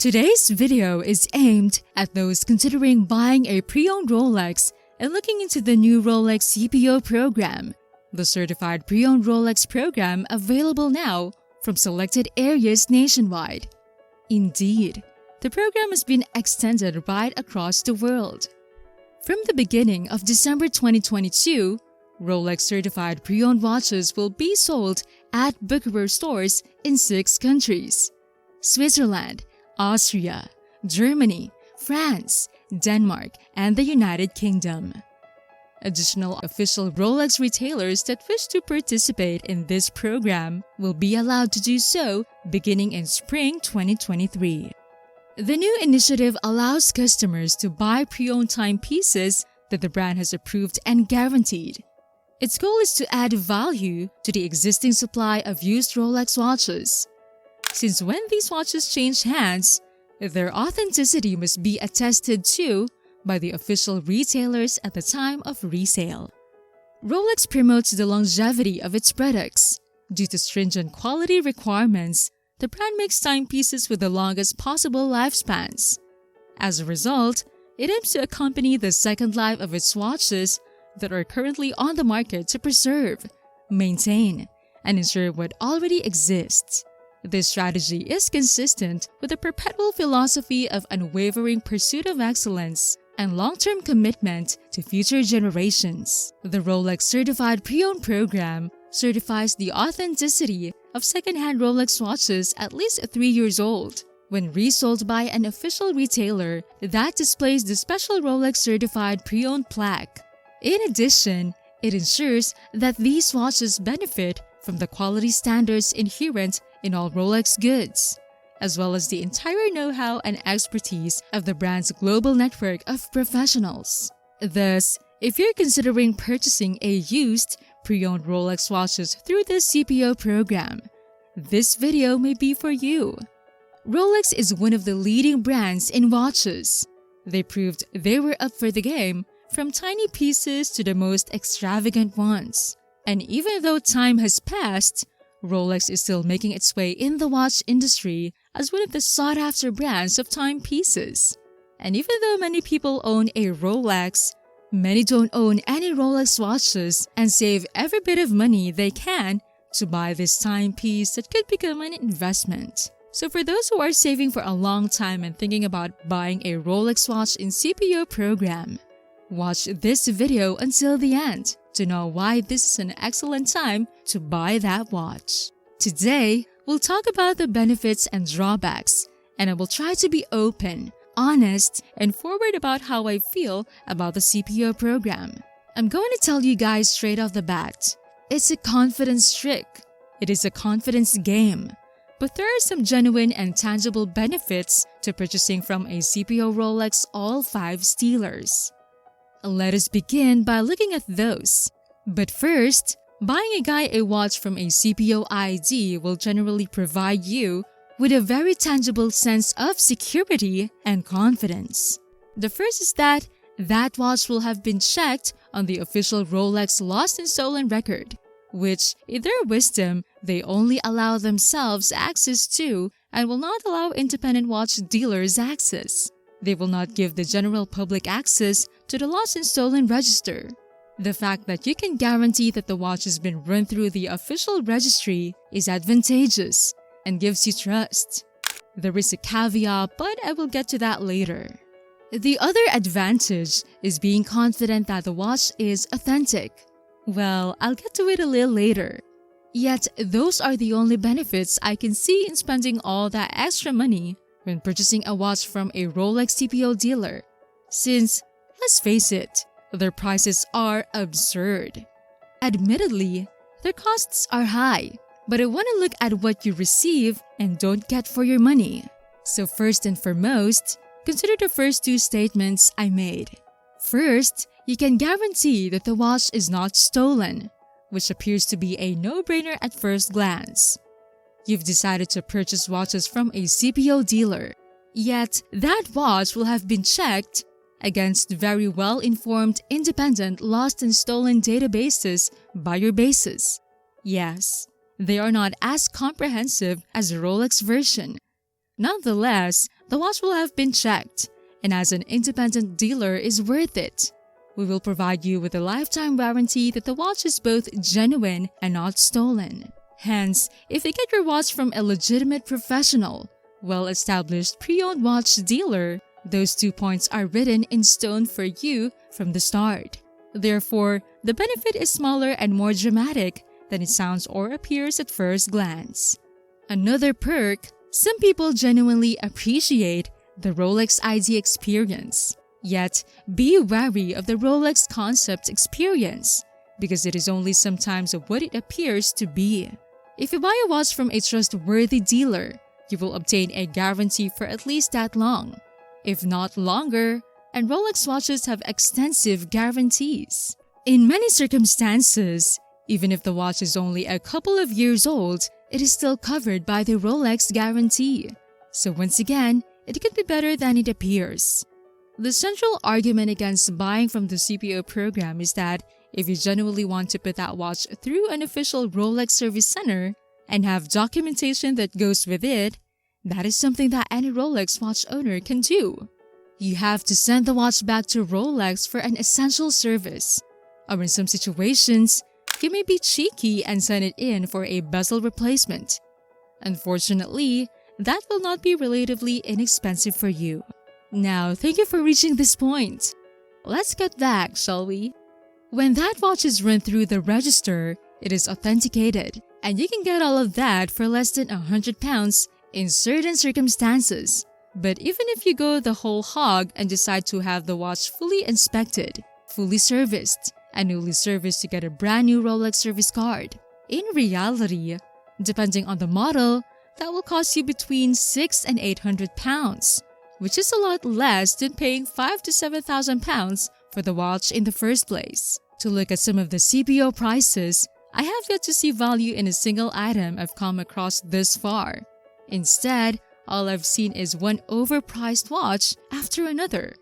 Today's video is aimed at those considering buying a pre-owned Rolex and looking into the new Rolex CPO program, the certified pre-owned Rolex program available now from selected areas nationwide. Indeed, the program has been extended right across the world. From the beginning of December 2022, Rolex certified pre-owned watches will be sold at Bucherer stores in 6 countries: Switzerland, Austria, Germany, France, Denmark, and the United Kingdom. Additional official Rolex retailers that wish to participate in this program will be allowed to do so beginning in spring 2023. The new initiative allows customers to buy pre-owned timepieces that the brand has approved and guaranteed. Its goal is to add value to the existing supply of used Rolex watches, since when these watches change hands, their authenticity must be attested to by the official retailers at the time of resale. Rolex promotes the longevity of its products. Due to stringent quality requirements, the brand makes timepieces with the longest possible lifespans. As a result, it aims to accompany the second life of its watches that are currently on the market to preserve, maintain, and ensure what already exists. This strategy is consistent with the perpetual philosophy of unwavering pursuit of excellence and long-term commitment to future generations. The Rolex Certified Pre-Owned program certifies the authenticity of second-hand Rolex watches at least 3 years old when resold by an official retailer that displays the special Rolex Certified Pre-Owned plaque. In addition, it ensures that these watches benefit from the quality standards inherent in all Rolex goods, as well as the entire know-how and expertise of the brand's global network of professionals. Thus, if you're considering purchasing a used, pre-owned Rolex watches through the CPO program, this video may be for you. Rolex is one of the leading brands in watches. They proved they were up for the game, from tiny pieces to the most extravagant ones. And even though time has passed, Rolex is still making its way in the watch industry as one of the sought-after brands of timepieces. And even though many people own a Rolex, many don't own any Rolex watches and save every bit of money they can to buy this timepiece that could become an investment. So for those who are saving for a long time and thinking about buying a Rolex watch in CPO program, watch this video until the end to know why this is an excellent time to buy that watch. Today, we'll talk about the benefits and drawbacks, and I will try to be open, honest, and forward about how I feel about the CPO program. I'm going to tell you guys straight off the bat, it's a confidence trick. It is a confidence game. But there are some genuine and tangible benefits to purchasing from a CPO Rolex all 5 stealers. Let us begin by looking at those. But first, buying a guy a watch from a CPO ID will generally provide you with a very tangible sense of security and confidence. The first is that watch will have been checked on the official Rolex Lost and Stolen record, which, in their wisdom, they only allow themselves access to and will not allow independent watch dealers access. They will not give the general public access to the Lost and Stolen register. The fact that you can guarantee that the watch has been run through the official registry is advantageous and gives you trust. There is a caveat, but I will get to that later. The other advantage is being confident that the watch is authentic. Well, I'll get to it a little later. Yet, those are the only benefits I can see in spending all that extra money when purchasing a watch from a Rolex CPO dealer, since, let's face it, their prices are absurd. Admittedly, their costs are high, but I want to look at what you receive and don't get for your money. So first and foremost, consider the first 2 statements I made. First, you can guarantee that the watch is not stolen, which appears to be a no-brainer at first glance. You've decided to purchase watches from a CPO dealer, yet that watch will have been checked against very well-informed independent lost and stolen databases by your bases. Yes, they are not as comprehensive as the Rolex version. Nonetheless, the watch will have been checked, and as an independent dealer is worth it. We will provide you with a lifetime warranty that the watch is both genuine and not stolen. Hence, if you get your watch from a legitimate professional, well-established pre-owned watch dealer, those 2 points are written in stone for you from the start. Therefore, the benefit is smaller and more dramatic than it sounds or appears at first glance. Another perk, some people genuinely appreciate the Rolex ID experience. Yet, be wary of the Rolex concept experience because it is only sometimes what it appears to be. If you buy a watch from a trustworthy dealer, you will obtain a guarantee for at least that long, if not longer, and Rolex watches have extensive guarantees. In many circumstances, even if the watch is only a couple of years old, it is still covered by the Rolex guarantee. So once again, it could be better than it appears. The central argument against buying from the CPO program is that if you genuinely want to put that watch through an official Rolex service center and have documentation that goes with it, that is something that any Rolex watch owner can do. You have to send the watch back to Rolex for an essential service, or in some situations, you may be cheeky and send it in for a bezel replacement. Unfortunately, that will not be relatively inexpensive for you. Now, thank you for reaching this point. Let's get back, shall we? When that watch is run through the register, it is authenticated, and you can get all of that for less than £100 in certain circumstances. But even if you go the whole hog and decide to have the watch fully inspected, fully serviced, and newly serviced to get a brand new Rolex service card, in reality, depending on the model, that will cost you between £600 and £800, which is a lot less than paying £5,000 to £7,000 for the watch in the first place. To look at some of the CPO prices, I have yet to see value in a single item I've come across this far. Instead, all I've seen is one overpriced watch after another.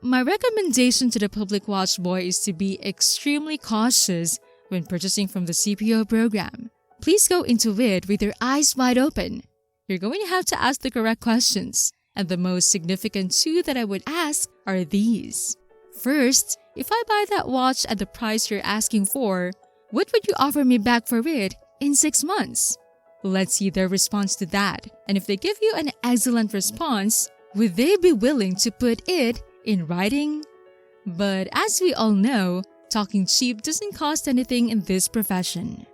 My recommendation to the public watch boy is to be extremely cautious when purchasing from the CPO program. Please go into it with your eyes wide open. You're going to have to ask the correct questions, and the most significant two that I would ask are these. First, if I buy that watch at the price you're asking for, what would you offer me back for it in 6 months? Let's see their response to that, and if they give you an excellent response, would they be willing to put it in writing? But as we all know, talking cheap doesn't cost anything in this profession.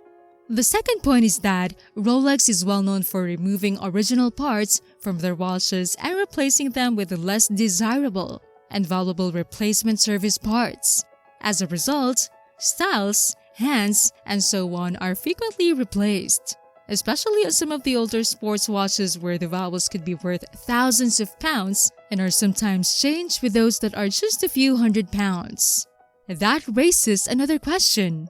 The second point is that Rolex is well known for removing original parts from their watches and replacing them with less desirable and valuable replacement service parts. As a result, styles, hands, and so on are frequently replaced, especially on some of the older sports watches where the vowels could be worth thousands of pounds and are sometimes changed with those that are just a few £100s. That raises another question.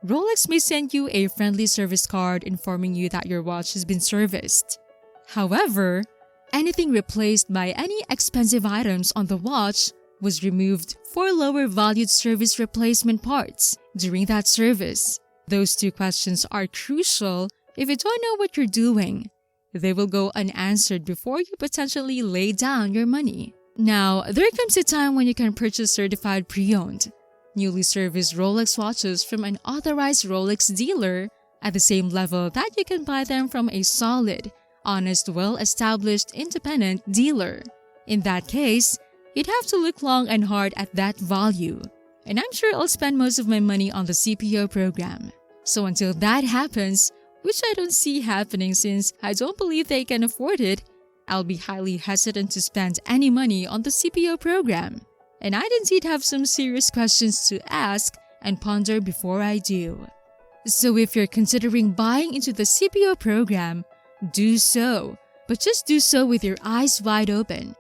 Rolex may send you a friendly service card informing you that your watch has been serviced. However, anything replaced by any expensive items on the watch was removed for lower valued service replacement parts during that service. Those two questions are crucial if you don't know what you're doing. They will go unanswered before you potentially lay down your money. Now, there comes a time when you can purchase certified pre-owned, newly serviced Rolex watches from an authorized Rolex dealer at the same level that you can buy them from a solid, honest, well-established independent dealer. In that case, you'd have to look long and hard at that value. And I'm sure I'll spend most of my money on the CPO program. So until that happens, which I don't see happening since I don't believe they can afford it, I'll be highly hesitant to spend any money on the CPO program. And I'd indeed have some serious questions to ask and ponder before I do. So if you're considering buying into the CPO program, do so, but just do so with your eyes wide open.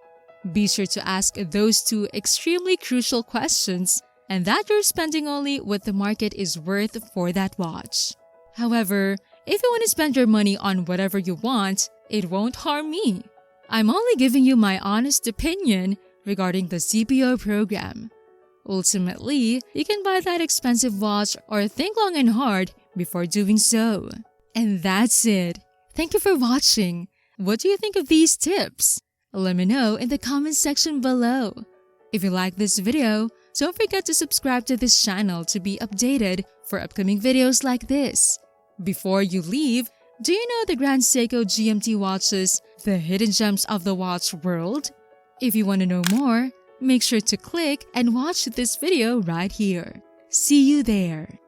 Be sure to ask those two extremely crucial questions and that you're spending only what the market is worth for that watch. However, if you want to spend your money on whatever you want, it won't harm me. I'm only giving you my honest opinion regarding the CPO program. Ultimately, you can buy that expensive watch or think long and hard before doing so. And that's it. Thank you for watching. What do you think of these tips? Let me know in the comment section below. If you like this video, don't forget to subscribe to this channel to be updated for upcoming videos like this. Before you leave, do you know the Grand Seiko GMT watches, the hidden gems of the watch world? If you want to know more, make sure to click and watch this video right here. See you there!